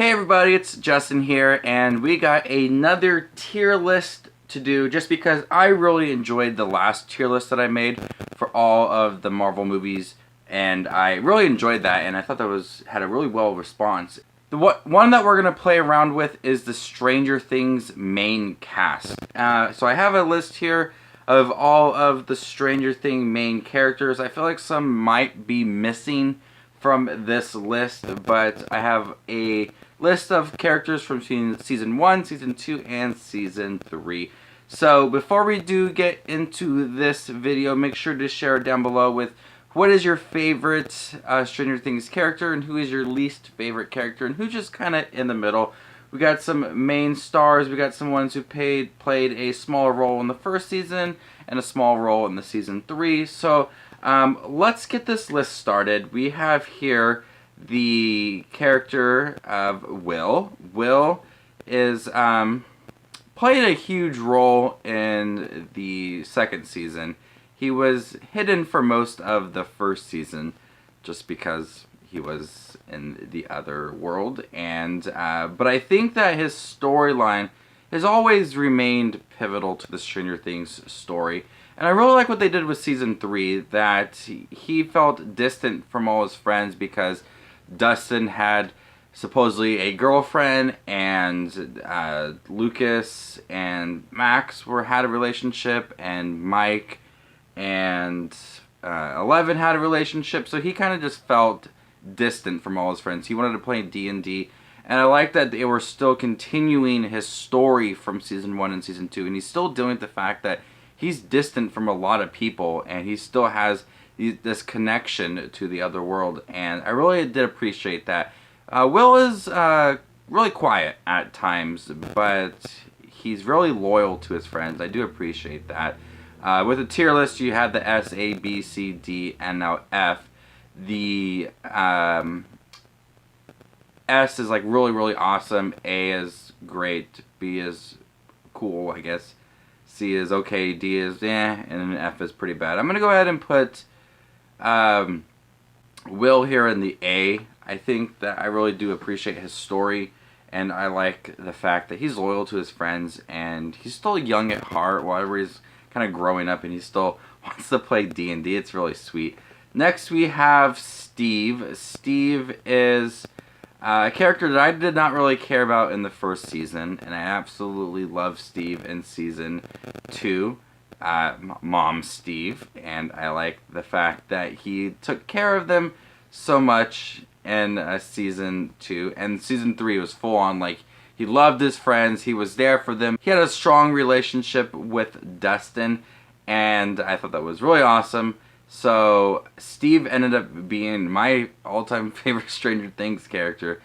Hey everybody, it's Justin here, and we got another tier list to do just because I really enjoyed the last tier list that I made for all of the Marvel movies, and I really enjoyed that, and I thought that had a really well response. The one that we're going to play around with is the Stranger Things main cast. So I have a list here of all of the Stranger Things main characters. I feel like some might be missing from this list, but I have a list of characters from season 1, season 2, and season 3. So before we do get into this video, make sure to share down below with what is your favorite Stranger Things character and who is your least favorite character and who's just kind of in the middle. We got some main stars, we got some ones who played a smaller role in the first season and a small role in the season 3. So let's get this list started. We have here the character of Will. Will is played a huge role in the second season. He was hidden for most of the first season just because he was in the other world, and but I think that his storyline has always remained pivotal to the Stranger Things story. And I really like what they did with season 3, that he felt distant from all his friends because Dustin had supposedly a girlfriend, and Lucas and Max had a relationship, and Mike and 11 had a relationship, so he kind of just felt distant from all his friends. He wanted to play D&D, and I like that they were still continuing his story from season 1 and season 2, and he's still dealing with the fact that he's distant from a lot of people, and he still has this connection to the other world, and I really did appreciate that. Will is really quiet at times, but he's really loyal to his friends. I do appreciate that. With the tier list, you had the S, A, B, C, D, and now F. The S is like really awesome. A is great. B is cool, I guess. C is okay, D is and then F is pretty bad. I'm going to go ahead and put Will here in the A. I think that I really do appreciate his story, and I like the fact that he's loyal to his friends, and he's still young at heart, whatever he's kind of growing up, and he still wants to play D&D. It's really sweet. Next we have Steve. Steve is a character that I did not really care about in the first season, and I absolutely love Steve in season 2, Mom Steve, and I like the fact that he took care of them so much in season 2, and season 3 was full on, like, he loved his friends, he was there for them, he had a strong relationship with Dustin, and I thought that was really awesome. So Steve ended up being my all-time favorite Stranger Things character.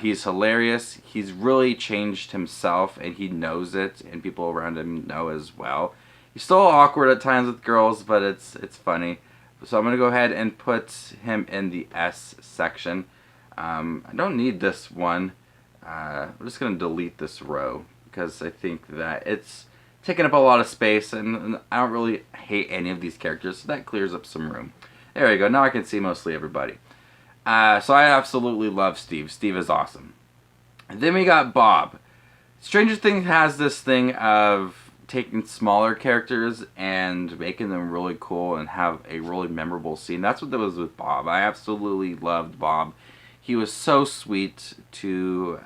He's hilarious. He's really changed himself, and he knows it, and people around him know as well. He's still awkward at times with girls, but it's funny. So I'm going to go ahead and put him in the S section. I don't need this one. I'm just going to delete this row because I think that it's taking up a lot of space, and I don't really hate any of these characters, so that clears up some room. There we go. Now I can see mostly everybody. So I absolutely love Steve. Steve is awesome. And then we got Bob. Stranger Things has this thing of taking smaller characters and making them really cool and have a really memorable scene. That's what that was with Bob. I absolutely loved Bob. He was so sweet to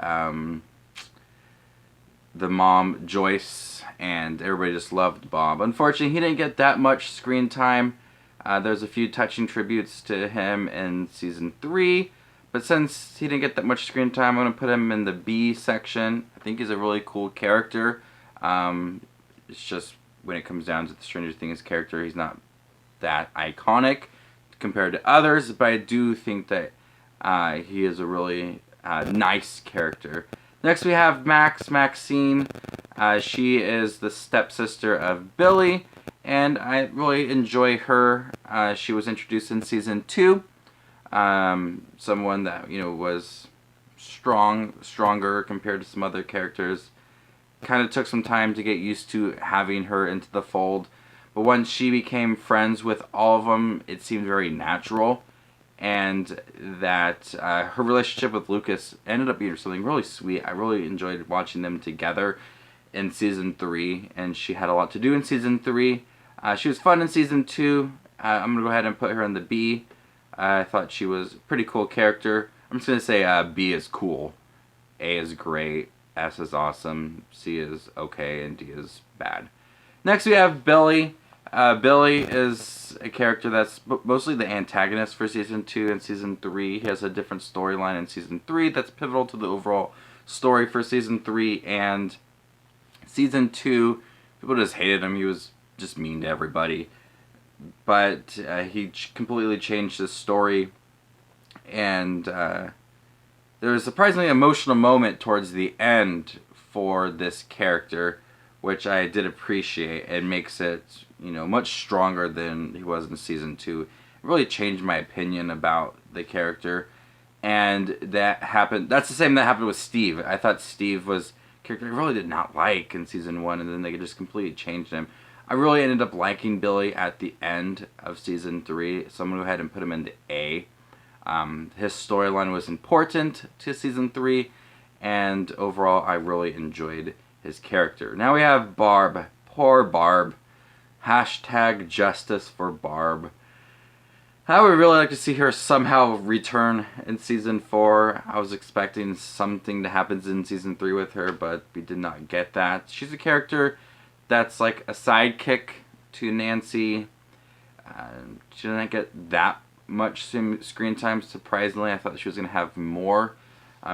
the mom, Joyce, and everybody just loved Bob. Unfortunately, he didn't get that much screen time. There's a few touching tributes to him in season 3, but since he didn't get that much screen time, I'm going to put him in the B section. I think he's a really cool character. It's just when it comes down to the Stranger Things character, he's not that iconic compared to others, but I do think that he is a really nice character. Next we have Maxine. She is the stepsister of Billy, and I really enjoy her. She was introduced in season 2. Someone that, you know, was stronger compared to some other characters. Kind of took some time to get used to having her into the fold, but once she became friends with all of them, it seemed very natural. and that her relationship with Lucas ended up being something really sweet. I really enjoyed watching them together in season 3, and she had a lot to do in season 3. She was fun in season 2. I'm gonna go ahead and put her in the B. I thought she was a pretty cool character. I'm just gonna say B is cool, A is great, S is awesome, C is okay, and D is bad. Next we have Billy. Billy is a character that's mostly the antagonist for Season 2 and Season 3. He has a different storyline in Season 3 that's pivotal to the overall story for Season 3. And Season 2, people just hated him. He was just mean to everybody. But he completely changed his story. And there was a surprisingly emotional moment towards the end for this character, which I did appreciate. It makes it, much stronger than he was in Season 2. It really changed my opinion about the character. And that's the same that happened with Steve. I thought Steve was a character I really did not like in Season 1, and then they just completely changed him. I really ended up liking Billy at the end of Season 3, so I'm going to go ahead and put him in the A. His storyline was important to Season 3, and overall I really enjoyed his character. Now we have Barb. Poor Barb. Hashtag justice for Barb. I would really like to see her somehow return in Season 4. I was expecting something to happen in Season 3 with her, but we did not get that. She's a character that's like a sidekick to Nancy. She didn't get that much screen time, surprisingly. I thought she was going to have more.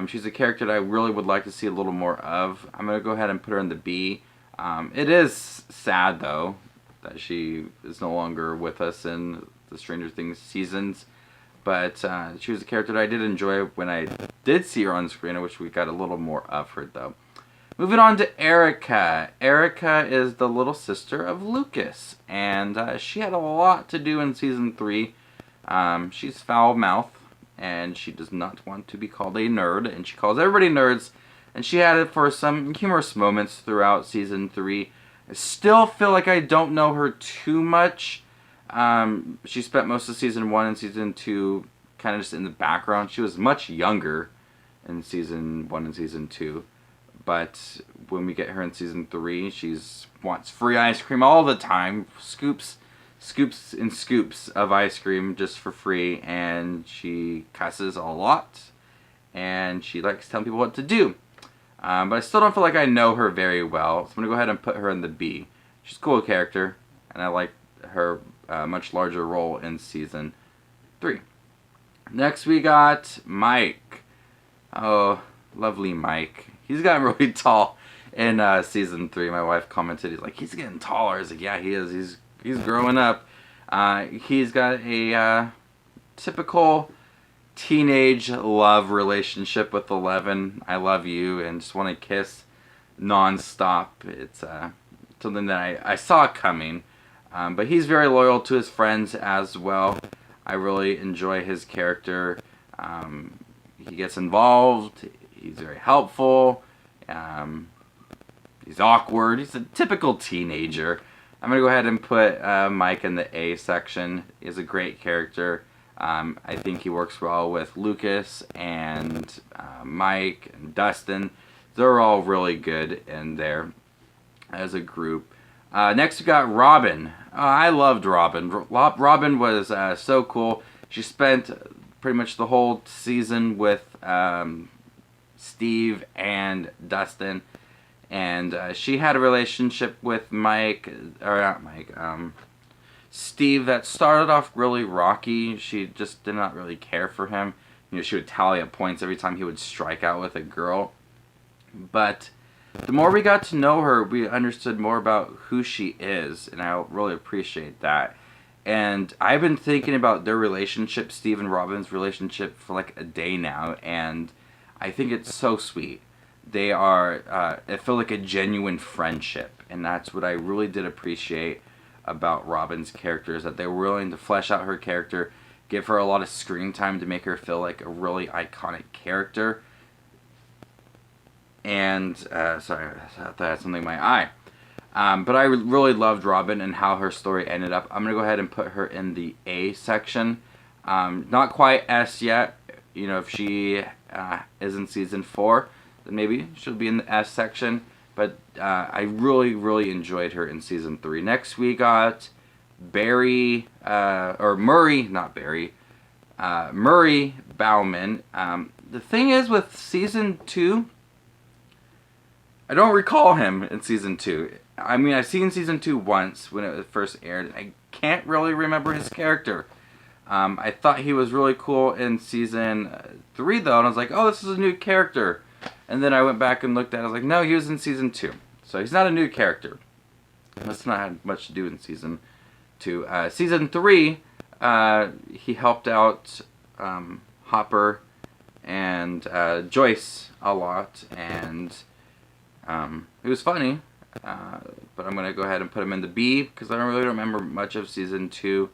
She's a character that I really would like to see a little more of. I'm going to go ahead and put her in the B. It is sad, though, that she is no longer with us in the Stranger Things seasons. But she was a character that I did enjoy when I did see her on screen. I wish we got a little more of her, though. Moving on to Erica. Erica is the little sister of Lucas. And she had a lot to do in Season 3. She's foul-mouthed, and she does not want to be called a nerd, and she calls everybody nerds, and she had it for some humorous moments throughout Season 3. I still feel like I don't know her too much. She spent most of Season 1 and Season 2 kind of just in the background. She was much younger in Season 1 and Season 2, but when we get her in Season 3, she wants free ice cream all the time, scoops and scoops of ice cream just for free, and she cusses a lot, and she likes telling people what to do. But I still don't feel like I know her very well, so I'm going to go ahead and put her in the B. She's a cool character, and I like her much larger role in Season 3. Next we got Mike. Oh, lovely Mike. He's gotten really tall in Season 3. My wife commented, he's getting taller. I was like, yeah, he is. He's growing up. He's got a typical teenage love relationship with Eleven. I love you, and just want to kiss non-stop. It's something that I saw coming. But he's very loyal to his friends as well. I really enjoy his character. He gets involved. He's very helpful. He's awkward. He's a typical teenager. I'm going to go ahead and put Mike in the A section. He's a great character. I think he works well with Lucas and Mike and Dustin. They're all really good in there as a group. Next we got Robin. I loved Robin. Robin was so cool. She spent pretty much the whole season with Steve and Dustin. And she had a relationship with Steve that started off really rocky. She just did not really care for him. She would tally up points every time he would strike out with a girl. But the more we got to know her, we understood more about who she is, and I really appreciate that. And I've been thinking about their relationship, Steve and Robin's relationship, for like a day now, and I think it's so sweet. They are, it felt like a genuine friendship, and that's what I really did appreciate about Robin's character, is that they were willing to flesh out her character, give her a lot of screen time to make her feel like a really iconic character. And, sorry, I thought I had something in my eye. But I really loved Robin and how her story ended up. I'm going to go ahead and put her in the A section. Not quite S yet. You know, if she is in season 4, then maybe she'll be in the S section. But I really, really enjoyed her in season 3. Next we got Barry, or Murray, not Barry, Murray Bauman. The thing is with season 2, I don't recall him in season 2. I mean, I've seen season 2 once when it first aired, and I can't really remember his character. I thought he was really cool in season 3 though, and I was like, oh, this is a new character. And then I went back and looked at it, I was like, no, he was in season 2. So he's not a new character. Must not have much to do in season 2. Season 3, he helped out Hopper and Joyce a lot, and it was funny. But I'm going to go ahead and put him in the B, because I really don't remember much of season 2.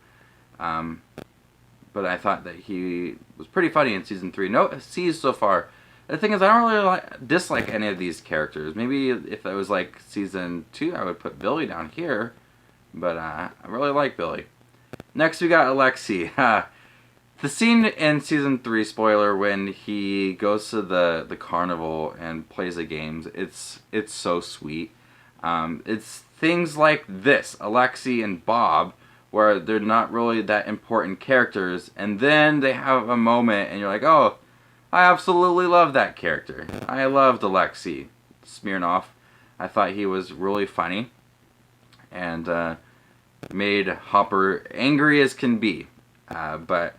But I thought that he was pretty funny in season 3. No C's so far. The thing is, I don't really dislike any of these characters. Maybe if it was like season 2, I would put Billy down here. But I really like Billy. Next we got Alexi. The scene in season 3, spoiler, when he goes to the carnival and plays the games, it's so sweet. It's things like this, Alexi and Bob, where they're not really that important characters, and then they have a moment and you're like, oh, I absolutely love that character. I loved Alexi Smirnoff. I thought he was really funny, and made Hopper angry as can be. But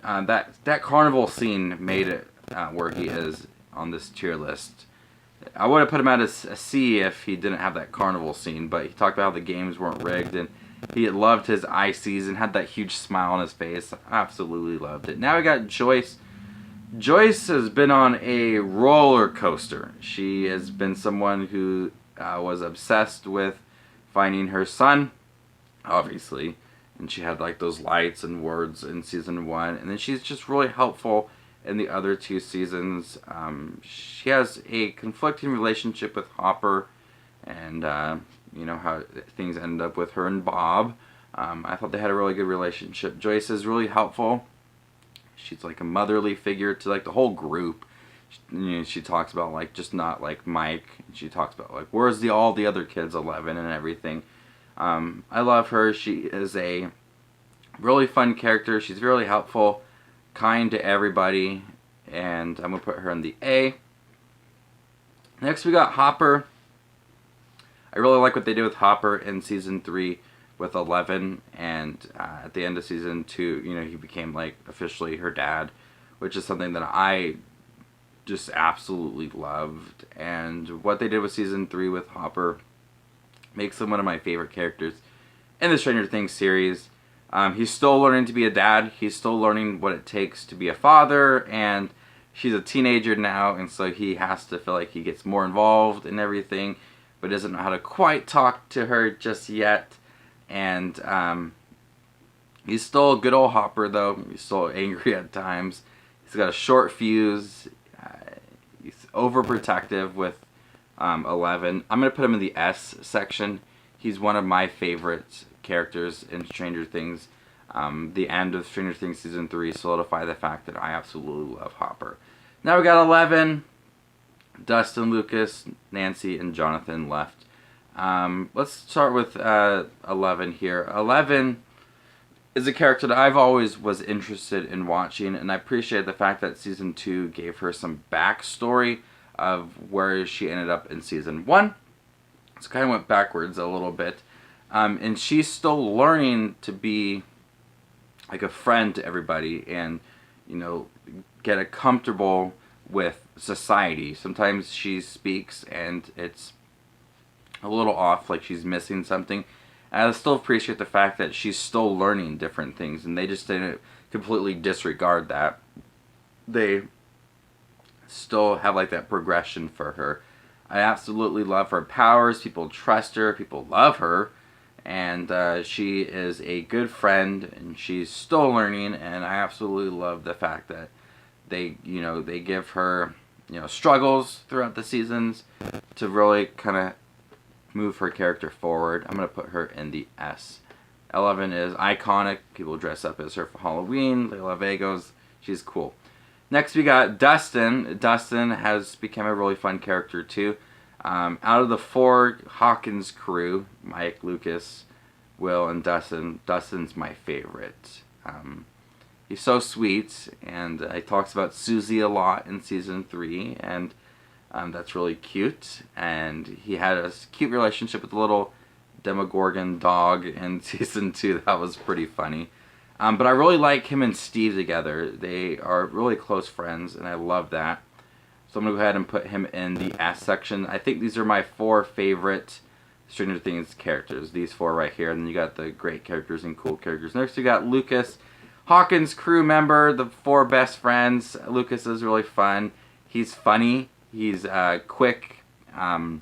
that carnival scene made it where he is on this tier list. I would have put him at a C if he didn't have that carnival scene, but he talked about how the games weren't rigged, and he loved his ices and had that huge smile on his face. Absolutely loved it. Now we got Joyce. Joyce has been on a roller coaster. She has been someone who was obsessed with finding her son, obviously. And she had like those lights and words in season 1. And then she's just really helpful in the other 2 seasons. She has a conflicting relationship with Hopper, and you know how things end up with her and Bob. I thought they had a really good relationship. Joyce is really helpful. She's like a motherly figure to like the whole group. She talks about like just not like Mike. She talks about like where's all the other kids, 11 and everything. I love her. She is a really fun character. She's really helpful, kind to everybody, and I'm gonna put her in the A. Next we got Hopper. I really like what they did with Hopper in season 3 with 11, and at the end of season 2, you know, he became like officially her dad, which is something that I just absolutely loved. And what they did with season 3 with Hopper makes him one of my favorite characters in the Stranger Things series. He's still learning to be a dad. He's still learning what it takes to be a father, and she's a teenager now, and so he has to feel like he gets more involved in everything, but doesn't know how to quite talk to her just yet. And he's still a good old Hopper, though. He's still angry at times. He's got a short fuse. He's overprotective with 11. I'm going to put him in the S section. He's one of my favorite characters in Stranger Things. The end of Stranger Things Season 3 solidified the fact that I absolutely love Hopper. Now we got 11. Dustin, Lucas, Nancy, and Jonathan left. Let's start with 11 here. 11 is a character that I've always was interested in watching, and I appreciate the fact that Season 2 gave her some backstory of where she ended up in Season 1. So kind of went backwards a little bit. And she's still learning to be like a friend to everybody and, you know, get comfortable with society. Sometimes she speaks and it's a little off, like she's missing something. And I still appreciate the fact that she's still learning different things, and they just didn't completely disregard that. They still have like that progression for her. I absolutely love her powers. People trust her. People love her. And she is a good friend, and she's still learning, and I absolutely love the fact that they give her, struggles throughout the seasons to really kind of move her character forward. I'm going to put her in the S 11 is iconic. People dress up as her for Halloween. They love Egos. She's cool. Next we got Dustin. Dustin has become a really fun character too. Out of the 4 Hawkins crew, Mike, Lucas, Will, and Dustin, Dustin's my favorite. He's so sweet, and he talks about Susie a lot in season 3, and that's really cute. And he had a cute relationship with the little Demogorgon dog in season 2. That was pretty funny. But I really like him and Steve together. They are really close friends, and I love that. So I'm going to go ahead and put him in the S section. I think these are my 4 favorite Stranger Things characters. These 4 right here. And then you got the great characters and cool characters. Next you got Lucas, Hawkins crew member, the 4 best friends. Lucas is really fun. He's funny. He's quick. He's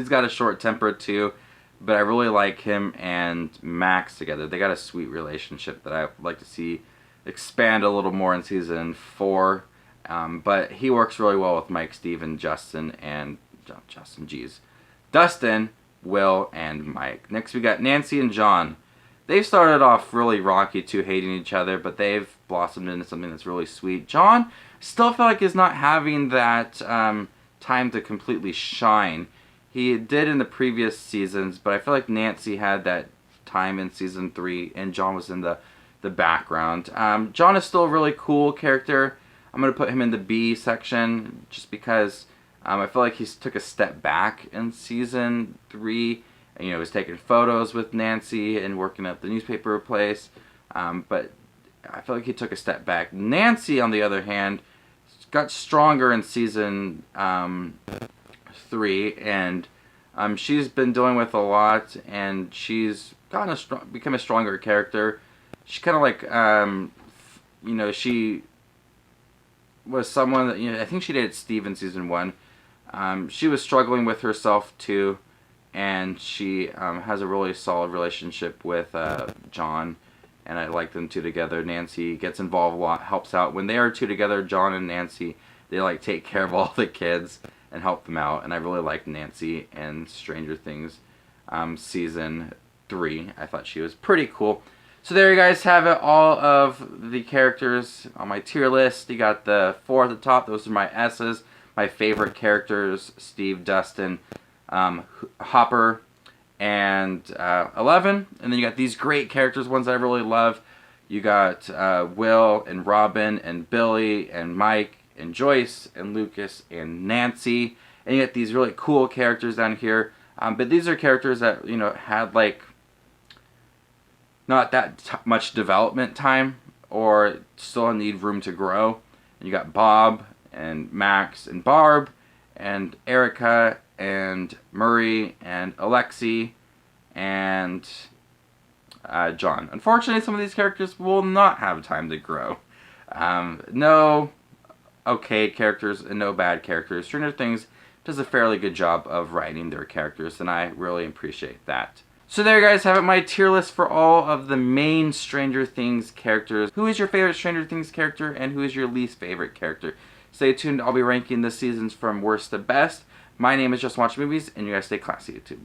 got a short temper too. But I really like him and Max together. They got a sweet relationship that I would like to see expand a little more in season 4. But he works really well with Mike, Steve, and Justin, Dustin, Will, and Mike. Next we got Nancy and John. They've started off really rocky too, hating each other, but they've blossomed into something that's really sweet. John still feel like is not having that time to completely shine. He did in the previous seasons, but I feel like Nancy had that time in season 3, and John was in the background. John is still a really cool character. I'm going to put him in the B section just because I feel like he took a step back in season 3. And, he was taking photos with Nancy and working at the newspaper place. But I feel like he took a step back. Nancy, on the other hand, got stronger in season 3, and she's been dealing with a lot, and she's become a stronger character. She kind of like, she was someone that, I think she dated Steve in season 1. She was struggling with herself too, and she has a really solid relationship with John, and I like them 2 together. Nancy gets involved a lot, helps out. When they are 2 together, John and Nancy, they like take care of all the kids and help them out, and I really liked Nancy in Stranger Things season 3. I thought she was pretty cool. So there you guys have it, all of the characters on my tier list. You got the 4 at the top, those are my S's. My favorite characters, Steve, Dustin, Hopper, and 11. And then you got these great characters, ones I really love. You got Will and Robin and Billy and Mike and Joyce and Lucas and Nancy. And you got these really cool characters down here. But these are characters that, had like not that much development time or still need room to grow. And you got Bob and Max and Barb and Erica and Murray and Alexi and John. Unfortunately, some of these characters will not have time to grow. No okay characters and no bad characters. Stranger Things does a fairly good job of writing their characters, and I really appreciate that. So there you guys have it, my tier list for all of the main Stranger Things characters. Who is your favorite Stranger Things character, and who is your least favorite character? Stay tuned, I'll be ranking the seasons from worst to best. My name is JustinWatchesMovies, and you guys stay classy, YouTube.